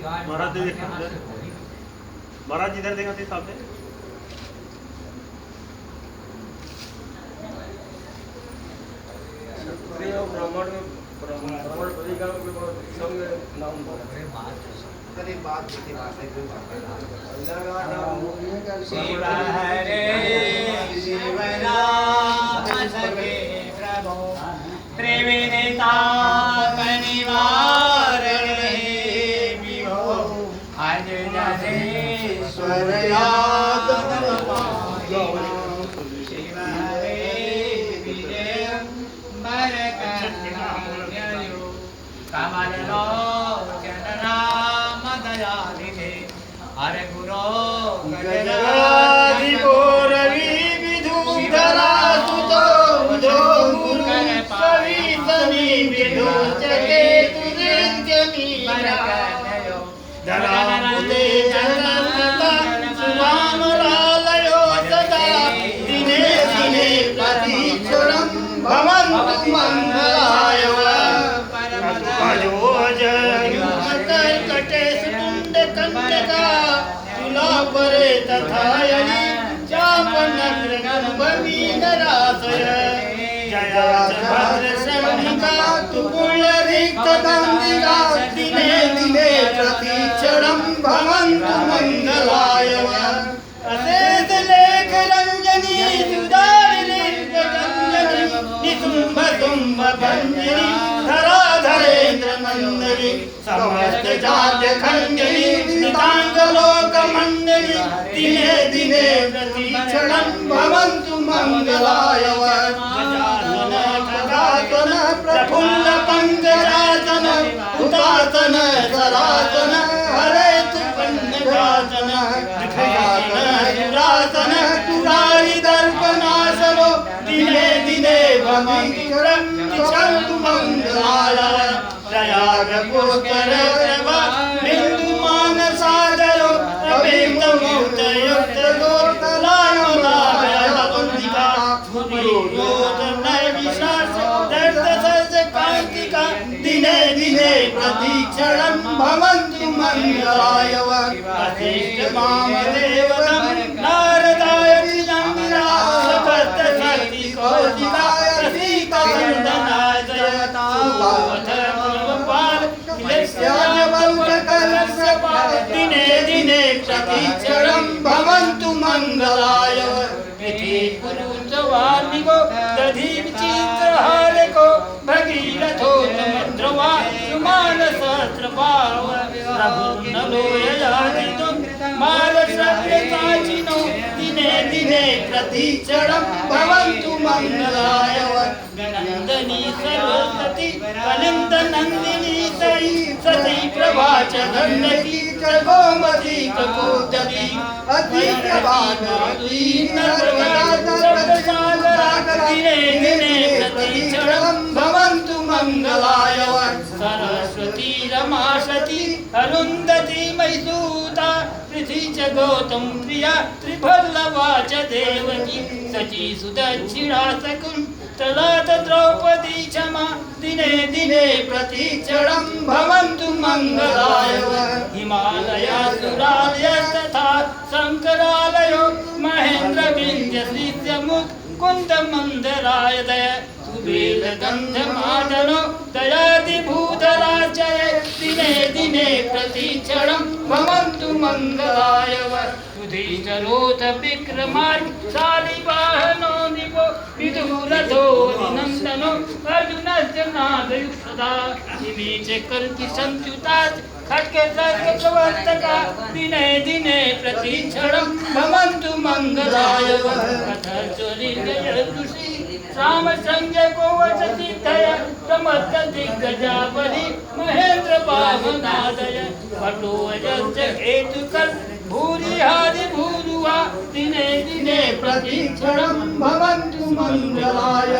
महाराज महाराज इधर देखा थे साहब ब्राह्मण शिव हरे शिव राम सखे प्रभो त्रिविधता निवारणे विभो अज जनेश्वर शिव हरे विजय बर कन्यो कमल लोचन राम दयानिधे हरे गुरो गजराधि रवि विधुधरा सुतो बुधो गुरु कवि सनि विधुचके तुरित्यमी धरामुदे जनता सुवामरालयो सदा दिने दिने प्रतीक्षणं भवन्तु मङ्गलाय अजो अजयुमकर्कटेश तुण्डकण्टका तुलापरे तथा यदि चापनग्रगर्भवीनराशय जयाच भद्रशर्मिका तुपुल्लरिक्तदन्दिका दिने दिने प्रतीक्षणं भवन्तु मङ्गलाय अशेष लेख रञ्जनी सुधारिलिङ्गजञ्जनी निशुम्भ शुम्भ भञ्जनी धराधरेन्द्र नन्दनी समस्त जात खण्डनी निताङ्गलोकमण्डली दिने दिने प्रतीक्षणं भवन्तु मङ्गलाय गजानन खगातन प्रफुल्ल पङ्कजासन हुतासन सरासन हरेतु पन्नगासन दुरासन तुरारि दर्पनाशनो दिने दिने भविष्यन्तु मङ्गलाय प्रयाग पुष्कर प्रभा बिन्दु मानसागरो रविन्द्रमूर्तयुक्त गोतलायोलाभयवन्दिका गुरुयोतनय विशास दर्दसज कान्तिका दिने दिने प्रतीक्षणं भवन्तु मङ्गलाय वसिष्ठ वामदेवतं नारदाय त्रिजङ्गिरा सपत्त शक्ति कौशिकाय सीतवन्दनाय जयता दिने दिने प्रतीक्षणं भवन्तु मङ्गलाय इति पुरुषवाल्मिको दधिविचित्रहारको भगीरथो तमद्रवा सुमानसहस्रभाव प्रभुर्नलो ययादितुं मारसव्यसाचिनो दिने दिने प्रतीक्षणं भवन्तु मङ्गलाय गणन्दनी सरस्वती कलिन्दनन्दिनी सई सती प्रभा च गण्डकी च गोमती कपूर्दती अति प्रभावती दिने दिने प्रतीक्षणं भवन्तु मङ्गलाय सरस्वती रमा सती अरुन्धती मैसूता पृथ्वी च गौतम प्रिया त्रिभल्लवा च देवकी सची सुदक्षिणा सकुन्तला द्रौपदी क्षमा दिने दिने प्रतीक्षणं भवन्तु मङ्गलाय हिमालया सुरालयस्तथा शङ्करालयो महेन्द्रविन्द्यश्रीस्य मुकुन्दमन्दराय दय सुबेलगन्धमादनो दयादिभूधराजय दिने दिने प्रतीक्षणं भवन्तु मङ्गलाय सुधीचरोथ विक्रमार्क शालिवाहनो निवो विदुरथो निनन्दनो अर्जुनस्य नागयुक्तदा इमे च कल्किसंयुतात् खड्गसर्गप्रवर्तका दिने दिने प्रतीक्षणं भवन्तु मङ्गलाय अथ चोरिर्गयदुषी रामसंज्ञको वचसिद्धय समस्त दिग्गजावली महेन्द्र वाहनादय भटोऽयस्य हेतुकल् भूरिहारि भूरुवा दिने दिने प्रतीक्षणं भवन्तु मङ्गलाय